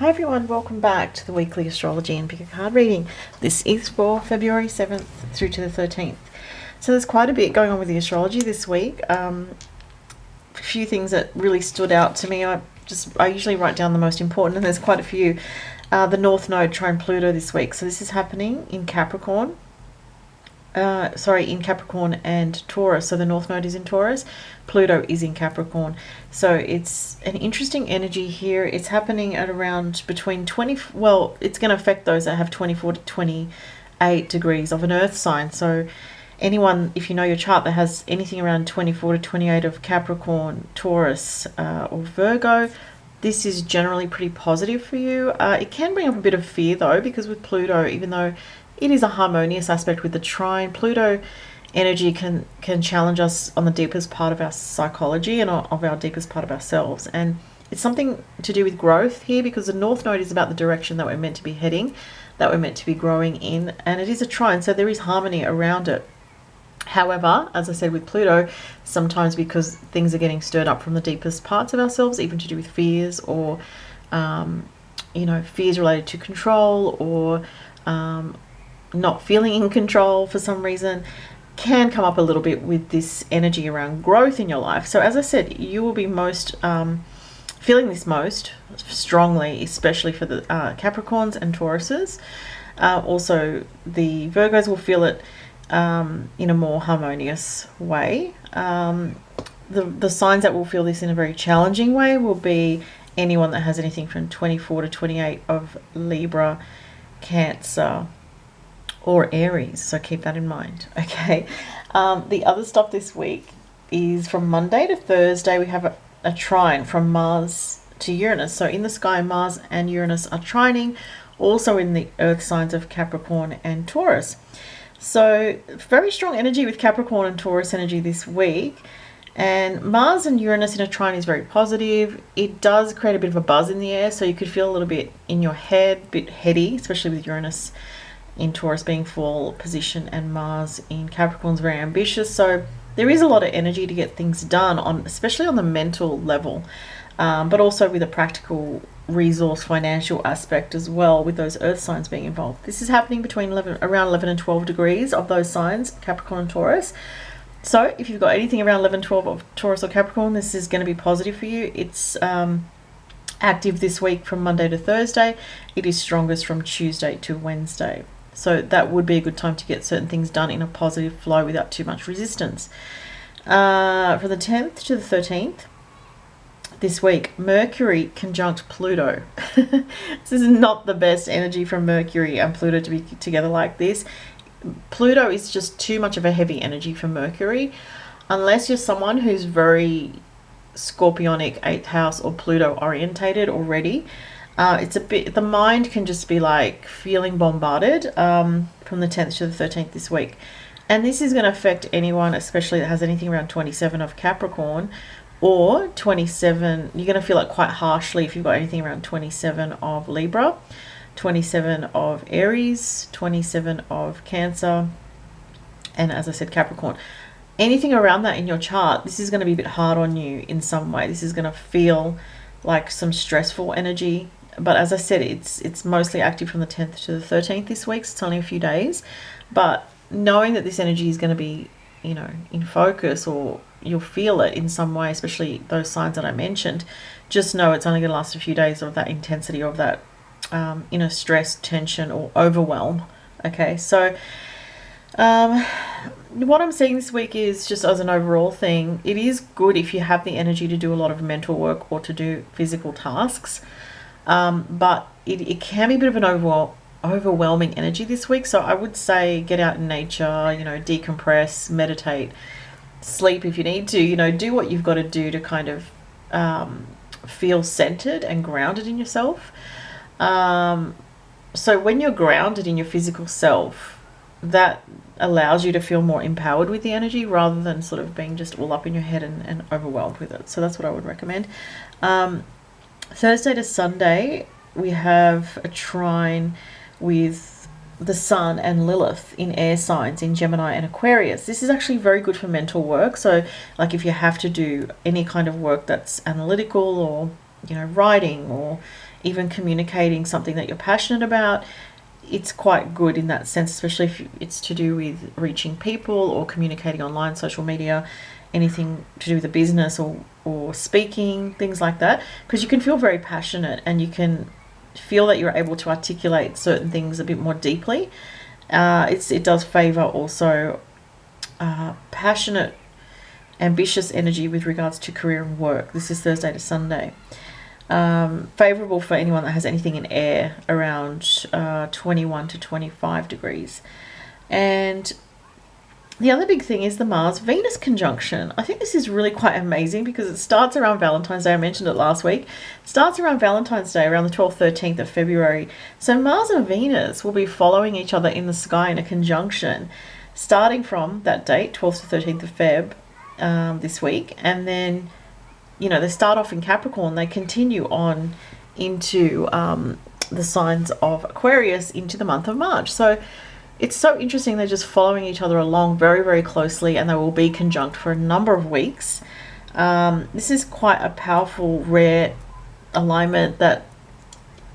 Hi everyone, welcome back to the weekly astrology and pick a card reading. This is for February 7th through to the 13th. So there's quite a bit going on with the astrology this week. A few things that really stood out to me. I usually write down the most important, and there's quite a few. The North Node trine Pluto this week. So this is happening in Capricorn. In Capricorn and Taurus. So the North Node is in Taurus, Pluto is in Capricorn. So it's an interesting energy here. It's happening at around between 20, well, it's going to affect those that have 24 to 28 degrees of an earth sign. So anyone, if you know your chart, that has anything around 24 to 28 of Capricorn, Taurus, or Virgo, this is generally pretty positive for you. It can bring up a bit of fear though, because with Pluto, even though it is a harmonious aspect with the trine, Pluto energy can challenge us on the deepest part of our psychology and of our deepest part of ourselves. And it's something to do with growth here, because the North Node is about the direction that we're meant to be heading, that we're meant to be growing in. And it is a trine, so there is harmony around it. However, as I said with Pluto, sometimes because things are getting stirred up from the deepest parts of ourselves, even to do with fears or, fears related to control or not feeling in control for some reason, can come up a little bit with this energy around growth in your life. So as I said, you will be most feeling this most strongly, especially for the Capricorns and Tauruses. Also, the Virgos will feel it in a more harmonious way. The signs that will feel this in a very challenging way will be anyone that has anything from 24 to 28 of Libra, Cancer, or Aries. So keep that in mind. Okay. The other stuff this week is from Monday to Thursday. We have a trine from Mars to Uranus. So in the sky, Mars and Uranus are trining, also in the earth signs of Capricorn and Taurus. So very strong energy with Capricorn and Taurus energy this week. And Mars and Uranus in a trine is very positive. It does create a bit of a buzz in the air, so you could feel a little bit in your head, a bit heady, especially with Uranus in Taurus being full position and Mars in Capricorn is very ambitious. So there is a lot of energy to get things done, especially on the mental level, but also with a practical resource financial aspect as well, with those earth signs being involved. This is happening between around 11 and 12 degrees of those signs, Capricorn and Taurus. So if you've got anything around 11, 12 of Taurus or Capricorn, this is going to be positive for you. It's active this week from Monday to Thursday. It is strongest from Tuesday to Wednesday. So that would be a good time to get certain things done in a positive flow without too much resistance. From the 10th to the 13th, this week, Mercury conjunct Pluto. This is not the best energy from Mercury and Pluto to be together like this. Pluto is just too much of a heavy energy for Mercury. Unless you're someone who's very Scorpionic, 8th house or Pluto orientated already, it's a bit, the mind can just be like feeling bombarded from the 10th to the 13th this week. And this is going to affect anyone, especially that has anything around 27 of Capricorn or 27. You're going to feel it quite harshly if you've got anything around 27 of Libra, 27 of Aries, 27 of Cancer, and as I said, Capricorn. Anything around that in your chart, this is going to be a bit hard on you in some way. This is going to feel like some stressful energy. But as I said, it's mostly active from the 10th to the 13th this week. So it's only a few days. But knowing that this energy is going to be, in focus, or you'll feel it in some way, especially those signs that I mentioned, just know it's only going to last a few days of that intensity, of that stress, tension, or overwhelm. Okay, so what I'm seeing this week is just as an overall thing, it is good if you have the energy to do a lot of mental work or to do physical tasks. But it can be a bit of an overwhelming energy this week. So I would say get out in nature, decompress, meditate, sleep if you need to, do what you've got to do to kind of feel centered and grounded in yourself. So when you're grounded in your physical self, that allows you to feel more empowered with the energy rather than sort of being just all up in your head and overwhelmed with it. So that's what I would recommend. Thursday to Sunday, we have a trine with the Sun and Lilith in air signs in Gemini and Aquarius. This is actually very good for mental work. So like if you have to do any kind of work that's analytical or writing or even communicating something that you're passionate about, it's quite good in that sense, especially if it's to do with reaching people or communicating online, social media, anything to do with a business or speaking, things like that, because you can feel very passionate and you can feel that you're able to articulate certain things a bit more deeply. It does favor also passionate, ambitious energy with regards to career and work. This is Thursday to Sunday. Favorable for anyone that has anything in air around 21 to 25 degrees. And the other big thing is the Mars-Venus conjunction. I think this is really quite amazing because it starts around Valentine's Day. I mentioned it last week. It starts around Valentine's Day, around the 12th, 13th of February. So Mars and Venus will be following each other in the sky in a conjunction, starting from that date, 12th to 13th of Feb, this week. And then, you know, they start off in Capricorn. They continue on into the signs of Aquarius into the month of March. So it's so interesting. They're just following each other along very, very closely, and they will be conjunct for a number of weeks. This is quite a powerful, rare alignment that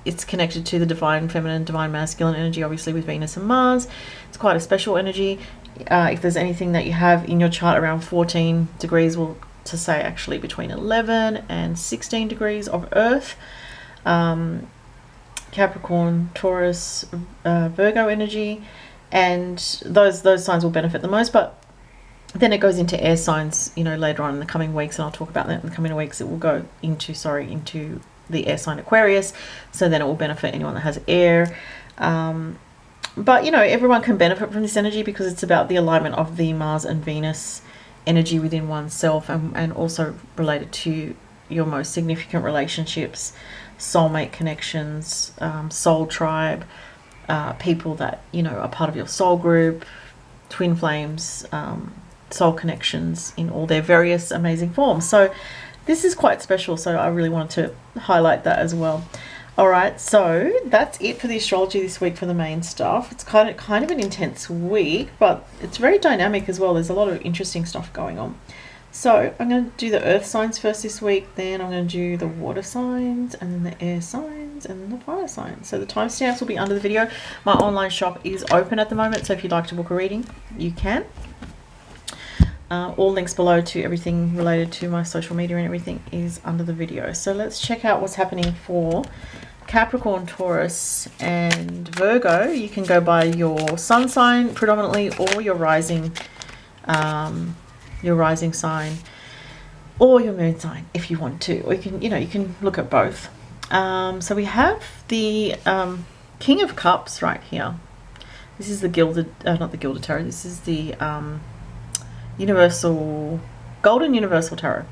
it's connected to the divine feminine, divine masculine energy, obviously with Venus and Mars. It's quite a special energy. If there's anything that you have in your chart around 14 degrees, well, to say actually between 11 and 16 degrees of Earth, Capricorn, Taurus, Virgo energy, and those signs will benefit the most. But then it goes into air signs, you know, later on in the coming weeks, and I'll talk about that in the coming weeks. It will go into the air sign Aquarius, so then it will benefit anyone that has air. But you know, everyone can benefit from this energy because it's about the alignment of the Mars and Venus energy within oneself, and also related to your most significant relationships, soulmate connections, soul tribe, people that, you know, are part of your soul group, twin flames, soul connections in all their various amazing forms. So this is quite special, so I really wanted to highlight that as well. All right, so that's it for the astrology this week for the main stuff. It's kind of an intense week, but it's very dynamic as well. There's a lot of interesting stuff going on. So I'm going to do the earth signs first this week, then I'm going to do the water signs, and then the air signs, and then the fire signs. So the timestamps will be under the video. My online shop is open at the moment, so if you'd like to book a reading, you can. All links below to everything related to my social media and everything is under the video. So let's check out what's happening for Capricorn, Taurus, and Virgo. You can go by your sun sign predominantly, or your rising sign, or your moon sign if you want to, or you can, you know, you can look at both. So we have the King of Cups right here. This is the gilded, not the gilded tarot. This is the golden universal tarot.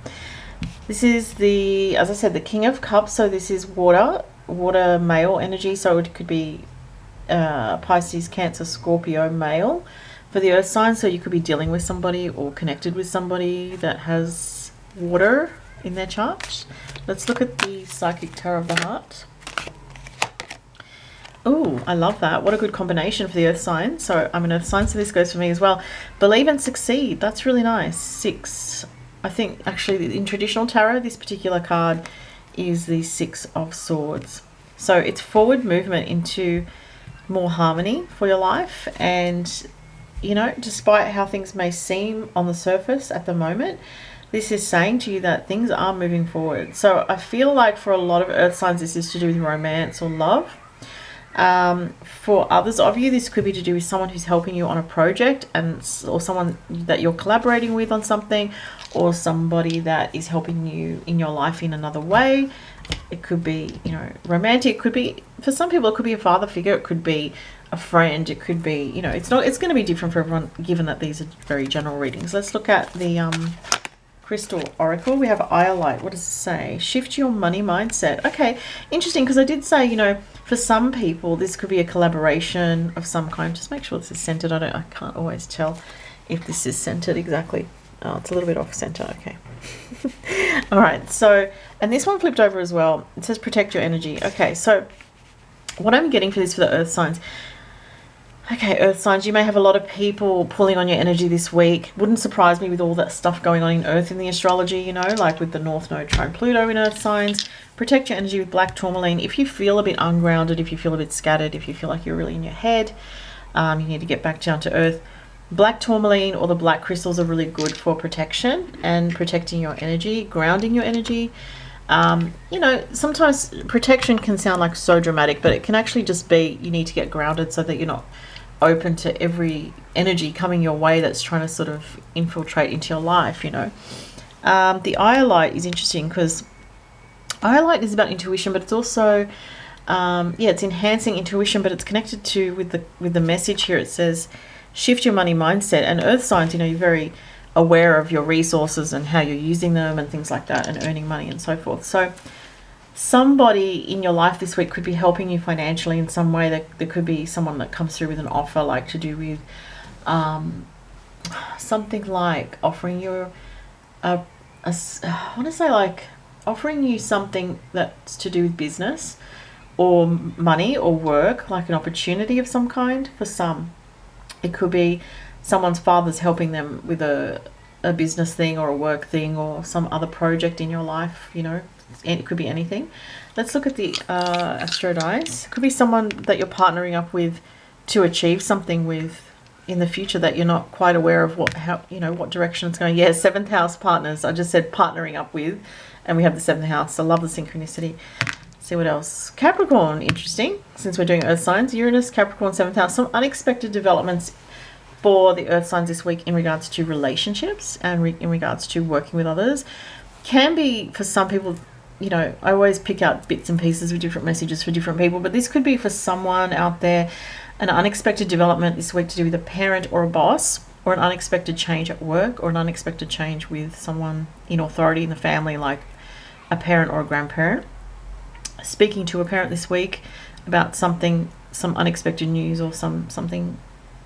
This is the, as I said, the King of Cups. So this is water male energy. So it could be Pisces, Cancer, Scorpio male for the earth sign. So you could be dealing with somebody or connected with somebody that has water in their chart. Let's look at the psychic tarot of the heart. Oh, I love that. What a good combination for the earth sign. So I'm an earth sign, so this goes for me as well. Believe and succeed. That's really nice. 6. I think actually in traditional tarot, this particular card is the 6 of Swords. So it's forward movement into more harmony for your life. And, you know, despite how things may seem on the surface at the moment, this is saying to you that things are moving forward. So I feel like for a lot of earth signs, this is to do with romance or love. For others of you, this could be to do with someone who's helping you on a project, or someone that you're collaborating with on something, or somebody that is helping you in your life in another way. It could be, you know, romantic. It could be, for some people, it could be a father figure. It could be a friend. It could be, you know, it's going to be different for everyone, given that these are very general readings. Let's look at the Crystal Oracle. We have Iolite. What does it say? Shift your money mindset. Okay, interesting, because I did say, you know, for some people, this could be a collaboration of some kind. Just make sure this is centered. I can't always tell if this is centered exactly. Oh, it's a little bit off center. Okay. All right. So, and this one flipped over as well. It says protect your energy. Okay. So what I'm getting for this for the earth signs, Okay, Earth signs, you may have a lot of people pulling on your energy this week. Wouldn't surprise me with all that stuff going on in Earth in the astrology, you know, like with the North Node trine Pluto in Earth signs. Protect your energy with black tourmaline. If you feel a bit ungrounded, if you feel a bit scattered, if you feel like you're really in your head, you need to get back down to earth. Black tourmaline or the black crystals are really good for protection and protecting your energy, grounding your energy. You know, sometimes protection can sound like so dramatic, but it can actually just be you need to get grounded so that you're not open to every energy coming your way that's trying to sort of infiltrate into your life, you know. The iolite is interesting because iolite is about intuition, but it's also yeah, it's enhancing intuition, but it's connected to with the message here. It says shift your money mindset. And earth signs, you know, you're very aware of your resources and how you're using them and things like that, and earning money and so forth. So somebody in your life this week could be helping you financially in some way. There could be someone that comes through with an offer, like to do with something like offering you I want to say like offering you something that's to do with business or money or work, like an opportunity of some kind. For some, it could be someone's father's helping them with a business thing or a work thing or some other project in your life, you know. It could be anything. Let's look at the astro dice. It could be someone that you're partnering up with to achieve something with in the future that you're not quite aware of what direction it's going. Yeah, 7th house partners. I just said partnering up with, and we have the 7th house. I love the synchronicity. See what else. Capricorn, interesting. Since we're doing earth signs, Uranus, Capricorn, 7th house. Some unexpected developments for the earth signs this week in regards to relationships and in regards to working with others. Can be for some people, you know, I always pick out bits and pieces with different messages for different people, but this could be for someone out there, an unexpected development this week to do with a parent or a boss, or an unexpected change at work, or an unexpected change with someone in authority in the family, like a parent or a grandparent. Speaking to a parent this week about something, some unexpected news or something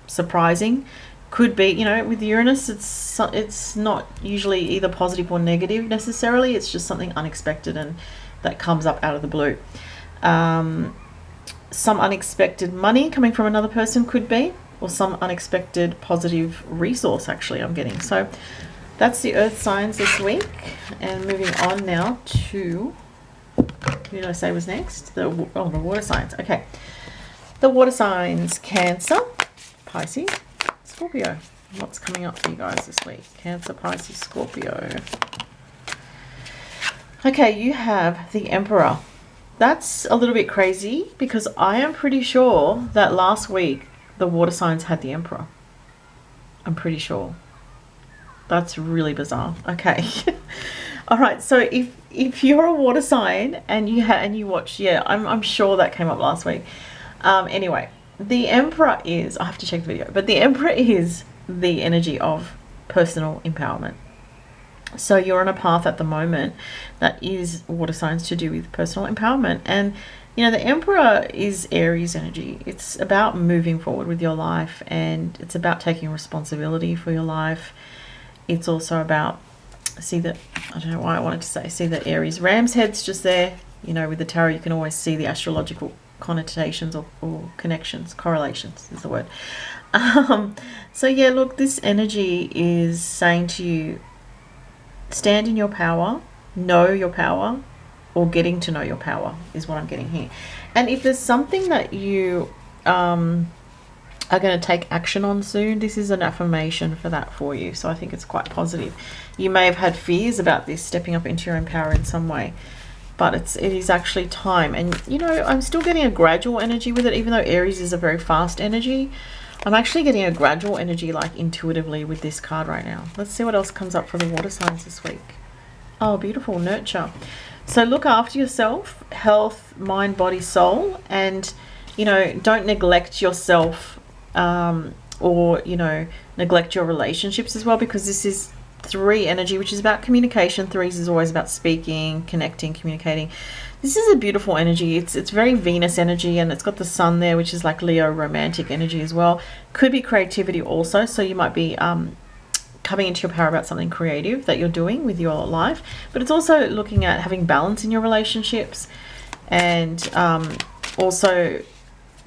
surprising. Could be, you know, with Uranus, it's not usually either positive or negative necessarily. It's just something unexpected and that comes up out of the blue. Some unexpected money coming from another person could be, or some unexpected positive resource actually I'm getting. So that's the earth signs this week. And moving on now to, who did I say was next? The water signs. Okay. The water signs, Cancer, Pisces, Scorpio. What's coming up for you guys this week? Cancer, Pisces, Scorpio. Okay, you have the Emperor. That's a little bit crazy because I am pretty sure that last week the water signs had the Emperor. I'm pretty sure. That's really bizarre. Okay. All right. So if you're a water sign and you watch, yeah, I'm sure that came up last week. Anyway, the Emperor is, I have to check the video, but the Emperor is the energy of personal empowerment. So you're on a path at the moment that is water signs to do with personal empowerment. And, you know, the Emperor is Aries energy. It's about moving forward with your life, and it's about taking responsibility for your life. It's also about, see the Aries ram's head's just there. You know, with the tarot, you can always see the astrological connotations or connections, correlations is the word. So yeah, look, this energy is saying to you, stand in your power, know your power, or getting to know your power is what I'm getting here. And if there's something that you are going to take action on soon, this is an affirmation for that for you. So I think it's quite positive. You may have had fears about this, stepping up into your own power in some way, but it is actually time. And, you know, I'm still getting a gradual energy with it, even though Aries is a very fast energy. I'm actually getting a gradual energy, like intuitively, with this card right now. Let's see what else comes up for the water signs this week. Oh, beautiful. Nurture. So look after yourself, health, mind, body, soul, and, you know, don't neglect yourself or, you know, neglect your relationships as well, because this is 3 energy, which is about communication. 3s is always about speaking, connecting, communicating. This is a beautiful energy. It's very Venus energy, and it's got the sun there, which is like Leo romantic energy as well. Could be creativity also. So you might be coming into your power about something creative that you're doing with your life, but it's also looking at having balance in your relationships, and also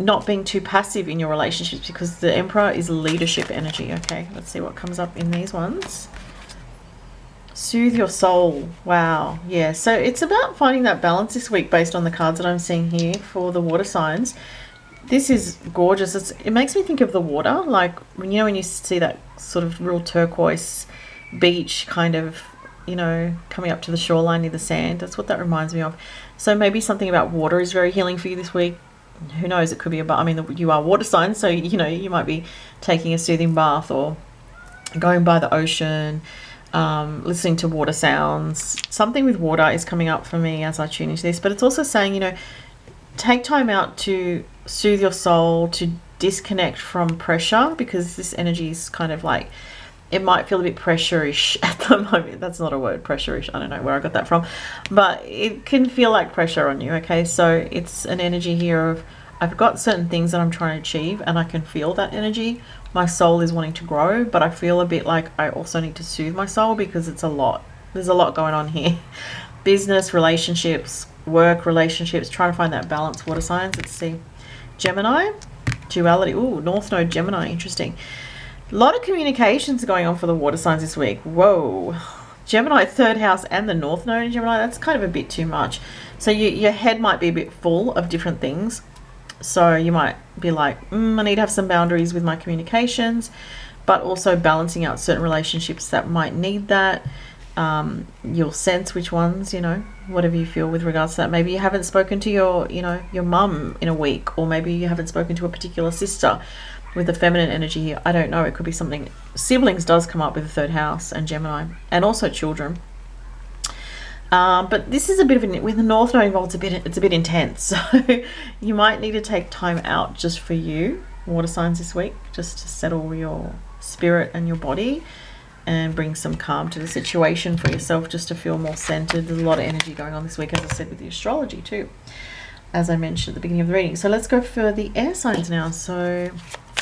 not being too passive in your relationships, because the Emperor is leadership energy. Okay, let's see what comes up in these ones. Soothe your soul. Wow. Yeah, so it's about finding that balance this week based on the cards that I'm seeing here for the water signs. This is gorgeous. It makes me think of the water, like when you see that sort of real turquoise beach kind of, coming up to the shoreline near the sand. That's what that reminds me of. So maybe something about water is very healing for you this week. Who knows, it could be you are water signs, so you might be taking a soothing bath or going by the ocean, listening to water sounds. Something with water is coming up for me as I tune into this. But it's also saying, take time out to soothe your soul, to disconnect from pressure, because this energy is kind of like, it might feel a bit pressure-ish at the moment. That's not a word, pressure-ish. I don't know where I got that from, but it can feel like pressure on you. Okay, so it's an energy here of, I've got certain things that I'm trying to achieve, and I can feel that energy. My soul is wanting to grow, but I feel a bit like I also need to soothe my soul, because it's a lot. There's a lot going on here. Business, relationships, work, relationships, trying to find that balance. Water signs, let's see. Gemini, duality. Ooh, North Node, Gemini, interesting. A lot of communications going on for the water signs this week. Whoa. Gemini, 3rd house and the North Node in Gemini, that's kind of a bit too much. So your head might be a bit full of different things. So you might be like, I need to have some boundaries with my communications, but also balancing out certain relationships that might need that. You'll sense which ones, whatever you feel with regards to that. Maybe you haven't spoken to your mum in a week, or maybe you haven't spoken to a particular sister with the feminine energy here. I don't know. It could be something. Siblings does come up with the 3rd house and Gemini, and also children. But this is a bit of with the North Node involved. It's a bit intense. So you might need to take time out just for you, water signs, this week, just to settle your spirit and your body, and bring some calm to the situation for yourself, just to feel more centered. There's a lot of energy going on this week, as I said, with the astrology too, as I mentioned at the beginning of the reading. So let's go for the air signs now. So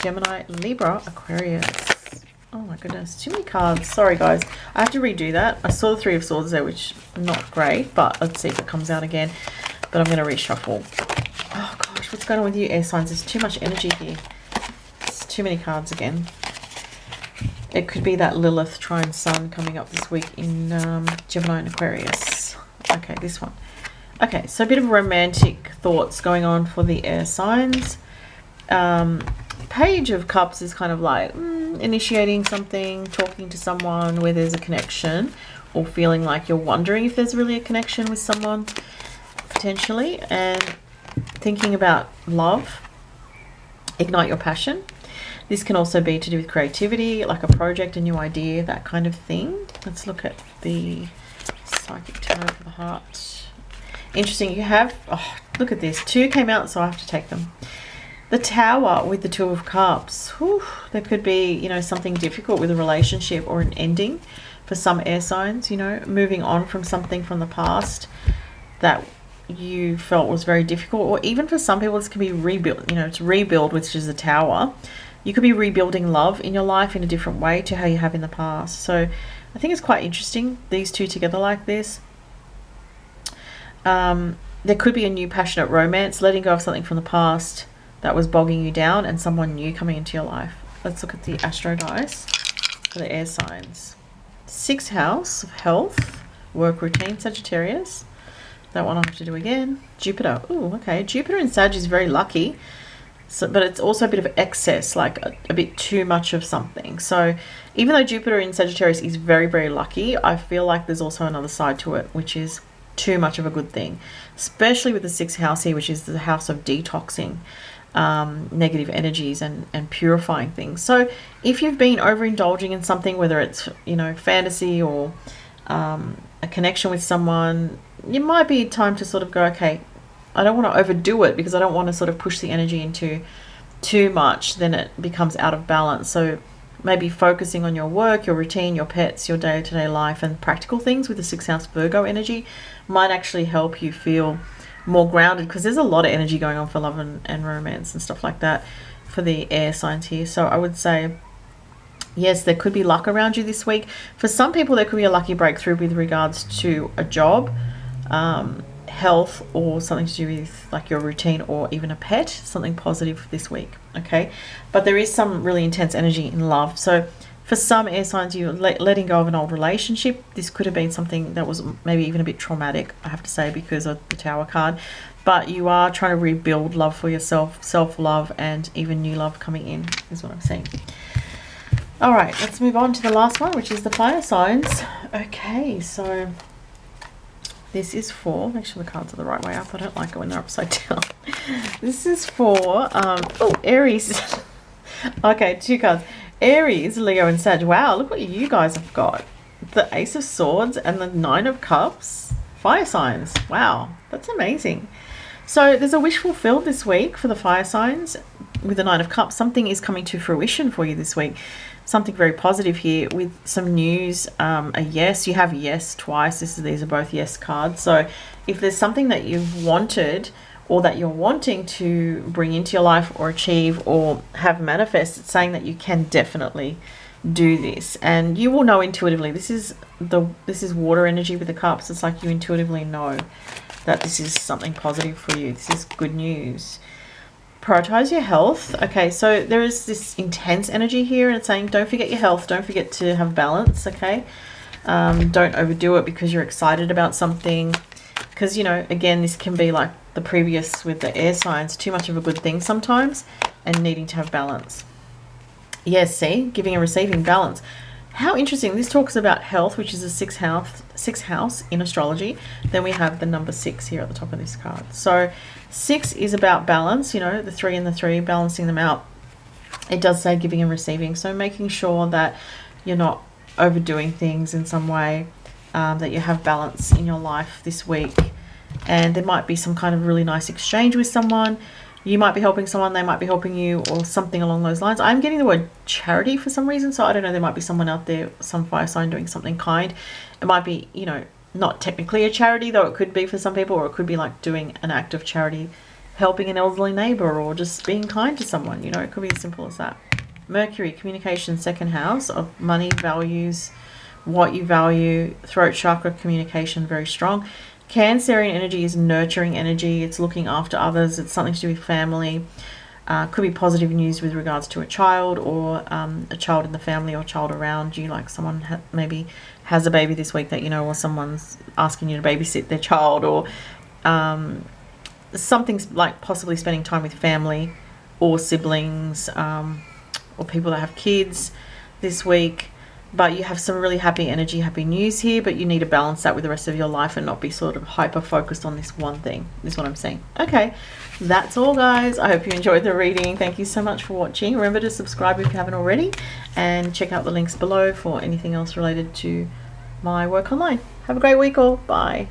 Gemini, Libra, Aquarius. Oh my goodness, too many cards. Sorry guys, I have to redo that. I saw the 3 of Swords there, which not great, but let's see if it comes out again. But I'm going to reshuffle. Oh gosh, what's going on with you, air signs? There's too much energy here. It's too many cards again. It could be that Lilith trine Sun coming up this week in Gemini and Aquarius. Okay, this one. Okay, so a bit of romantic thoughts going on for the air signs. Page of Cups is kind of like initiating something, talking to someone where there's a connection, or feeling like you're wondering if there's really a connection with someone potentially, and thinking about love. Ignite your passion. This can also be to do with creativity, like a project, a new idea, that kind of thing. Let's look at the Psychic Tarot for the Heart. Interesting. You have, oh, look at this. 2 came out, so I have to take them. The Tower with the 2 of Cups. Whew, there could be, something difficult with a relationship or an ending for some air signs, moving on from something from the past that you felt was very difficult. Or even for some people, this can be rebuilt, to rebuild, which is the Tower. You could be rebuilding love in your life in a different way to how you have in the past. So I think it's quite interesting, these 2 together like this. There could be a new passionate romance, letting go of something from the past that was bogging you down, and someone new coming into your life. Let's look at the Astro dice for the air signs. 6th house of health, work routine, Sagittarius. That one I'll have to do again. Jupiter. Ooh, okay. Jupiter in Sag is very lucky. So, but it's also a bit of excess, like a bit too much of something. So even though Jupiter in Sagittarius is very, very lucky, I feel like there's also another side to it, which is too much of a good thing, especially with the 6th house here, which is the house of detoxing negative energies and purifying things. So if you've been overindulging in something, whether it's fantasy or a connection with someone, it might be time to sort of go, okay, I don't want to overdo it, because I don't want to sort of push the energy into too much, then it becomes out of balance. So maybe focusing on your work, your routine, your pets, your day-to-day life, and practical things with the 6th house Virgo energy might actually help you feel more grounded, because there's a lot of energy going on for love and romance and stuff like that for the air signs here. So I would say, yes, there could be luck around you this week. For some people, there could be a lucky breakthrough with regards to a job, health or something to do with like your routine or even a pet, something positive this week, okay? But there is some really intense energy in love. So for some air signs, you're letting go of an old relationship. This could have been something that was maybe even a bit traumatic, I have to say, because of the Tower card. But you are trying to rebuild love for yourself, self-love, and even new love coming in is what I'm seeing. All right, let's move on to the last one, which is the fire signs. Okay, so this is for, make sure the cards are the right way up. I don't like it when they're upside down. This is for, oh, Aries. Okay, 2 cards. Aries, Leo, and Sag. Wow, look what you guys have got. The Ace of Swords and the 9 of Cups. Fire signs. Wow, that's amazing. So there's a wish fulfilled this week for the fire signs with the 9 of Cups. Something is coming to fruition for you this week. Something very positive here with some news. A yes, you have yes twice. These are both yes cards. So if there's something that you've wanted or that you're wanting to bring into your life or achieve or have manifest, it's saying that you can definitely do this, and you will know intuitively. This is water energy with the cups. It's like you intuitively know that this is something positive for you. This is good news. Prioritize your health. Okay, so there is this intense energy here, and it's saying don't forget your health, don't forget to have balance. Okay, don't overdo it because you're excited about something, because you know, again, this can be like the previous with the air signs, too much of a good thing sometimes, and needing to have balance. Yes, see, giving and receiving, balance. How interesting. This talks about health, which is a sixth house in astrology. Then we have the number 6 here at the top of this card. So 6 is about balance, you know, the 3 and the 3, balancing them out. It does say giving and receiving. So making sure that you're not overdoing things in some way, that you have balance in your life this week. And there might be some kind of really nice exchange with someone. You might be helping someone, they might be helping you, or something along those lines. I'm getting the word charity for some reason, so I don't know, there might be someone out there, some fire sign doing something kind. It might be, you know, not technically a charity, though it could be for some people, or it could be like doing an act of charity, helping an elderly neighbor, or just being kind to someone, you know, it could be as simple as that. Mercury, communication, 2nd house of money, values, what you value, throat chakra, communication, very strong. Cancerian energy is nurturing energy. It's looking after others. It's something to do with family. Could be positive news with regards to a child, or a child in the family, or a child around you, like someone maybe has a baby this week that you know, or someone's asking you to babysit their child, or something's like possibly spending time with family or siblings, or people that have kids this week. But you have some really happy energy, happy news here, but you need to balance that with the rest of your life and not be sort of hyper focused on this one thing, is what I'm saying. Okay, that's all, guys. I hope you enjoyed the reading. Thank you so much for watching. Remember to subscribe if you haven't already, and check out the links below for anything else related to my work online. Have a great week all. Bye.